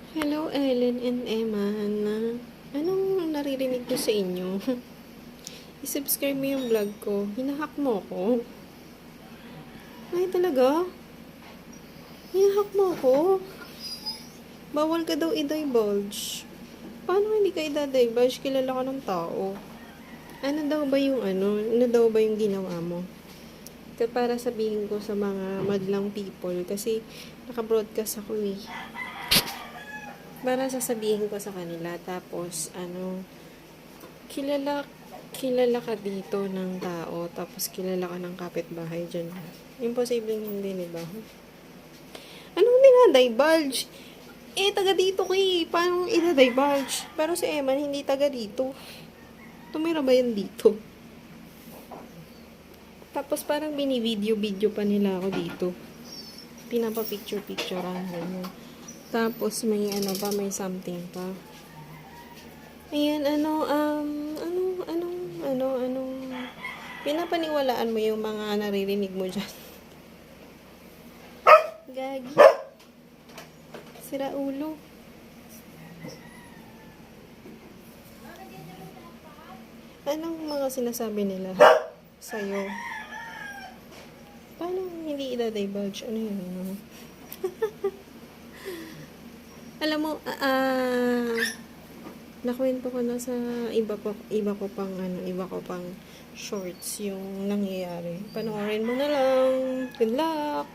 Hello, Ellen and Emma. Anong naririnig ko sa inyo? I-subscribe mo yung vlog ko. Hinahack mo ako. Ay, talaga? Hinahack mo ako? Bawal ka daw i-divulge. Paano hindi ka i-divulge? Kilala ka ng tao. Ano daw ba yung ginawa mo? Para sabihin ko sa mga madlang people kasi naka-broadcast ako eh. Para sasabihin ko sa kanila tapos kilala ka dito ng tao tapos kilala ka ng kapitbahay dyan. Imposibleng hindi, diba? Anong dinadivulge? Taga dito ko eh. Paano i-divulge? Pero si Eman hindi taga dito. Tumira ba yan dito? Tapos parang bini-video pa nila ako dito. Pinapa-picture-picturean ganyan. Tapos may may something pa. Ayan, pinapaniwalaan mo yung mga naririnig mo dyan. Gagi. Sira ulo. Anong mga sinasabi nila sa'yo? Paano hindi i-divulge? Ano yun? Alam mo, nakwento ko na sa iba ko pang shorts yung nangyayari. Panoorin mo na lang. Good luck!